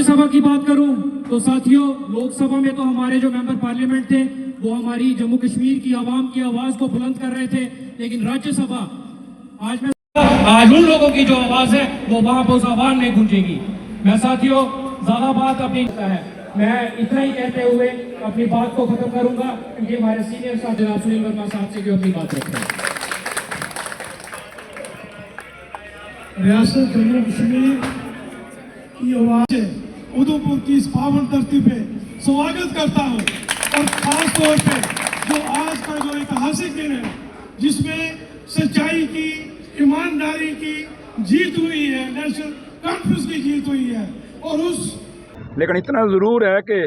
राज्यसभा की बात करूं तो साथियों, लोकसभा में तो हमारे जो मेंबर पार्लियामेंट थे वो हमारी जम्मू कश्मीर की आवाम की आवाज को बुलंद कर रहे थे, लेकिन राज्यसभा आज उन लोगों की जो आवाज है वो वहां पर उस आवाज में गूंजेगी। मैं साथियों ज्यादा बात अपनी है, मैं इतना ही कहते हुए अपनी बात को खत्म करूंगा, क्योंकि हमारे सीनियर साहब जनाब सुनील वर्मा साहब से जो अपनी बात रखते हैं। रियासत जम्मू कश्मीर की आवाज है, उधमपुर की इस पावन धरती पे स्वागत करता हूँ। और खास तौर पे जो आज का जो ऐतिहासिक दिन है जिसमें सच्चाई की, ईमानदारी की जीत हुई है, नेशनल कॉन्फ्रेंस की जीत हुई है। और उस लेकिन इतना ज़रूर है कि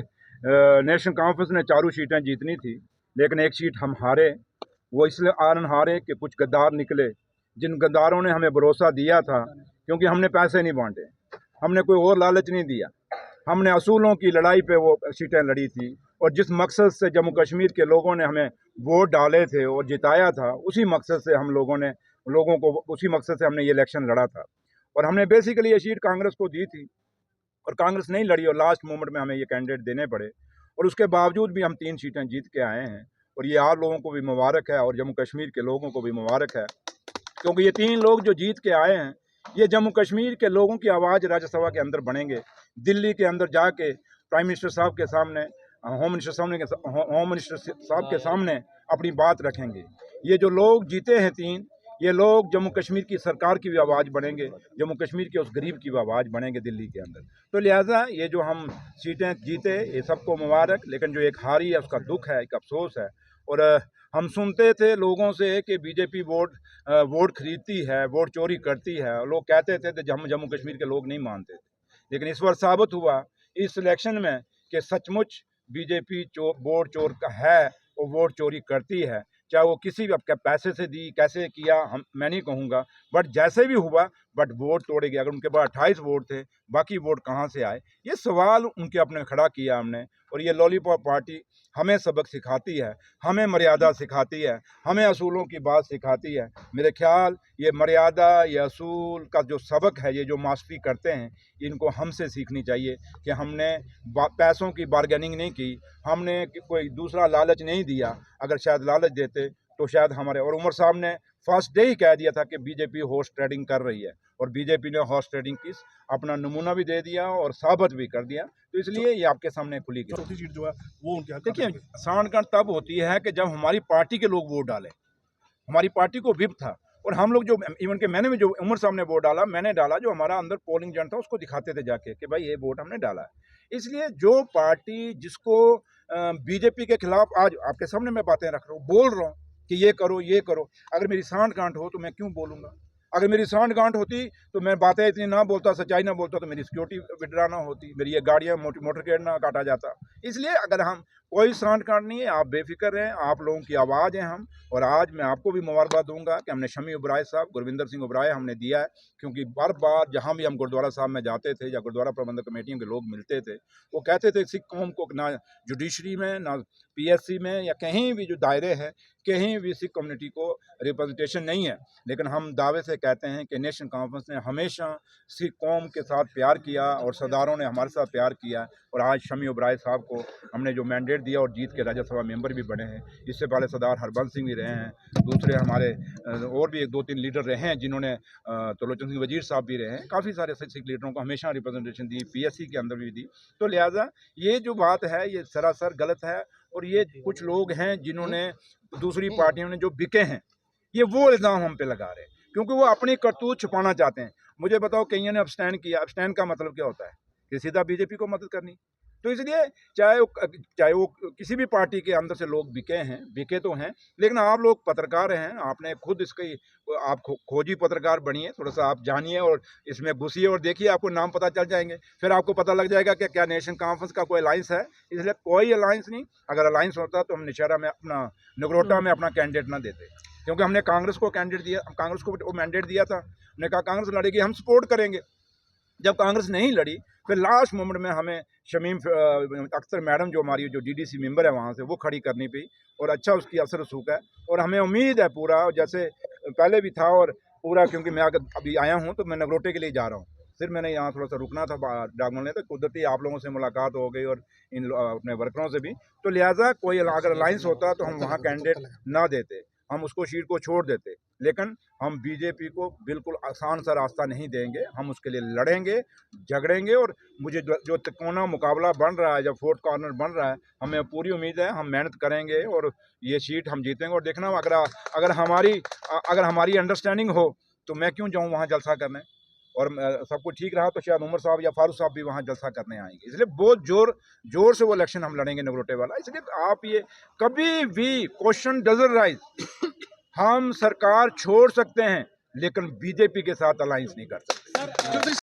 नेशनल कॉन्फ्रेंस ने 4 सीटें जीतनी थी, लेकिन एक सीट हम हारे। वो इसलिए हारे कि कुछ गद्दार निकले, जिन गद्दारों ने हमें भरोसा दिया था, क्योंकि हमने पैसे नहीं बांटे, हमने कोई और लालच नहीं दिया, हमने असूलों की लड़ाई पे वो सीटें लड़ी थी। और जिस मकसद से जम्मू कश्मीर के लोगों ने हमें वोट डाले थे और जिताया था, उसी मकसद से हम लोगों को उसी मकसद से हमने ये इलेक्शन लड़ा था। और हमने बेसिकली ये सीट कांग्रेस को दी थी और कांग्रेस नहीं लड़ी और लास्ट मोमेंट में हमें ये कैंडिडेट देने पड़े। और उसके बावजूद भी हम 3 सीटें जीत के आए हैं। और ये आप लोगों को भी मुबारक है और जम्मू कश्मीर के लोगों को भी मुबारक है, क्योंकि ये 3 लोग जो जीत के आए हैं ये जम्मू कश्मीर के लोगों की आवाज़ राज्यसभा के अंदर बनेंगे। दिल्ली के अंदर जाके प्राइम मिनिस्टर साहब के सामने, होम मिनिस्टर साहब के सामने अपनी बात रखेंगे। ये जो लोग जीते हैं 3, ये लोग जम्मू कश्मीर की सरकार की भी आवाज़ बनेंगे, जम्मू कश्मीर के उस गरीब की भी आवाज़ बनेंगे दिल्ली के अंदर। तो लिहाजा ये जो हम सीटें जीते ये सबको मुबारक, लेकिन जो एक हारी है उसका दुख है, एक अफसोस है। और हम सुनते थे लोगों से कि बीजेपी वोट खरीदती है, वोट चोरी करती है। लोग कहते थे कि हम जम्मू कश्मीर के लोग नहीं मानते थे, लेकिन इस बार साबित हुआ इस इलेक्शन में कि सचमुच बीजेपी वोट चोर का है और वोट चोरी करती है। चाहे वो किसी भी आपके पैसे से दी, कैसे किया, मैं नहीं कहूँगा, बट जैसे भी हुआ, बट वोट तोड़े गए। अगर उनके पास 28 वोट थे, बाकी वोट कहाँ से आए, ये सवाल उनके अपने खड़ा किया हमने। और ये लॉलीपॉप पार्टी हमें सबक सिखाती है, हमें मर्यादा सिखाती है, हमें असूलों की बात सिखाती है। मेरे ख्याल ये मर्यादा, ये असूल का जो सबक है, ये जो मास्टरी करते हैं, इनको हमसे सीखनी चाहिए कि हमने पैसों की बार्गेनिंग नहीं की, हमने कोई दूसरा लालच नहीं दिया। अगर शायद लालच देते तो शायद हमारे, और उमर साहब ने फर्स्ट डे ही कह दिया था कि बीजेपी हॉर्स ट्रेडिंग कर रही है, और बीजेपी ने हॉर्स ट्रेडिंग की अपना नमूना भी दे दिया और साबित भी कर दिया। तो इसलिए ये आपके सामने खुली गई। चौथी सीट जो है वो उनके देखिए, सांठगांठ तब होती है कि जब हमारी पार्टी के लोग वोट डालें। हमारी पार्टी को विप था, और हम लोग जो इवन के मैंने भी जो उमर साहब ने वोट डाला, मैंने डाला, जो हमारा अंदर पोलिंग एजेंट था उसको दिखाते थे जाके कि भाई ये वोट हमने डाला है। इसलिए जो पार्टी जिसको बीजेपी के खिलाफ, आज आपके सामने मैं बातें रख रहा हूँ, बोल रहा हूँ कि ये करो ये करो, अगर मेरी सांठगांठ हो तो मैं क्यों बोलूँगा? अगर मेरी सांठगांठ होती तो मैं बातें इतनी ना बोलता, सच्चाई ना बोलता, तो मेरी सिक्योरिटी विड्रा ना होती, मेरी ये गाड़ियाँ मोटरकेड ना काटा जाता। इसलिए अगर हम कोई सांठगांठ नहीं है, आप बेफिक्र रहें, आप लोगों की आवाज़ हैं हम। और आज मैं आपको भी मुबारकबाद दूंगा कि हमने शमी उबराय साहब, गुरविंदर सिंह उबराय हमने दिया है, क्योंकि बार बार जहाँ भी हम गुरुद्वारा साहब में जाते थे या गुरुद्वारा प्रबंधक कमेटियों के लोग मिलते थे, वो कहते थे सिख कौम को ना जुडिशरी में, ना पीएससी में, या कहीं भी जो दायरे हैं, कहीं भी सिख कम्युनिटी को रिप्रेजेंटेशन नहीं है। लेकिन हम दावे से कहते हैं कि नेशनल कॉन्फ्रेंस ने हमेशा सिख कौम के साथ प्यार किया और सरदारों ने हमारे साथ प्यार किया। और आज शमी उबराय साहब को हमने जो मैंडेट दिया और जीत के राज्यसभा मेंबर भी बने हैं। इससे पहले सरदार हरबंस सिंह भी रहे हैं, दूसरे हमारे और भी 1-2-3 लीडर रहे हैं जिन्होंने, त्रिलोचन सिंह वजीर साहब भी रहे हैं, काफ़ी सारे सिख लीडरों को हमेशा रिप्रेजेंटेशन दी, पीएससी के अंदर भी दी। तो लिहाजा ये जो बात है ये सरासर गलत है। और ये कुछ लोग हैं जिन्होंने, दूसरी पार्टियों ने जो बिके हैं, ये वो इल्ज़ाम हम पे लगा रहे हैं, क्योंकि वो अपनी करतूत छुपाना चाहते हैं। मुझे बताओ, कईयों ने अब्सटेन किया, अब्सटेन का मतलब क्या होता है? कि सीधा बीजेपी को मदद करनी। तो इसलिए चाहे वो किसी भी पार्टी के अंदर से लोग बिके तो हैं, लेकिन आप लोग पत्रकार हैं, आपने खुद इसकी, आप खोजी पत्रकार बनिए, थोड़ा सा आप जानिए और इसमें घुसिए और देखिए, आपको नाम पता चल जाएंगे। फिर आपको पता लग जाएगा कि क्या नेशनल कॉन्फ्रेंस का कोई अलायंस है। इसलिए कोई अलायंस नहीं। अगर अलायंस होता तो हम नौशहरा में नगरोटा में अपना कैंडिडेट ना देते, क्योंकि हमने कांग्रेस को कैंडिडेट दिया, कांग्रेस को वो मैंडेट दिया था। हमने कहा कांग्रेस लड़ेगी, हम सपोर्ट करेंगे। जब कांग्रेस नहीं लड़ी, फिर लास्ट मोमेंट में हमें शमीम अख्तर मैडम, जो हमारी जो डीडीसी मेंबर है वहाँ से, वो खड़ी करनी पड़ी। और अच्छा उसकी असर रसूख है, और हमें उम्मीद है पूरा, जैसे पहले भी था और पूरा, क्योंकि मैं अभी आया हूँ तो मैं नगरोटे के लिए जा रहा हूँ। सिर्फ मैंने यहाँ थोड़ा सा रुकना था डाकमल ने, तो कुदरती आप लोगों से मुलाकात हो गई और इन अपने वर्करों से भी, तो लिहाजा कोई अगर अलायंस होता तो हम वहाँ कैंडिडेट ना देते, हम उसको सीट को छोड़ देते। लेकिन हम बीजेपी को बिल्कुल आसान सा रास्ता नहीं देंगे, हम उसके लिए लड़ेंगे, झगड़ेंगे। और मुझे जो तिकोना मुकाबला बन रहा है, जब फोर्थ कॉर्नर बन रहा है, हमें पूरी उम्मीद है हम मेहनत करेंगे और ये सीट हम जीतेंगे। और देखना अगर हमारी अंडरस्टैंडिंग हो तो मैं क्यों जाऊँ वहाँ जलसा करने, और सब कुछ ठीक रहा तो शायद उमर साहब या फारूक साहब भी वहाँ जलसा करने आएंगे। इसलिए बहुत जोर से वो इलेक्शन हम लड़ेंगे नगरोटे वाला। इसलिए आप ये कभी भी क्वेश्चन डजंट राइज, हम सरकार छोड़ सकते हैं लेकिन बीजेपी के साथ अलायंस नहीं कर सकते।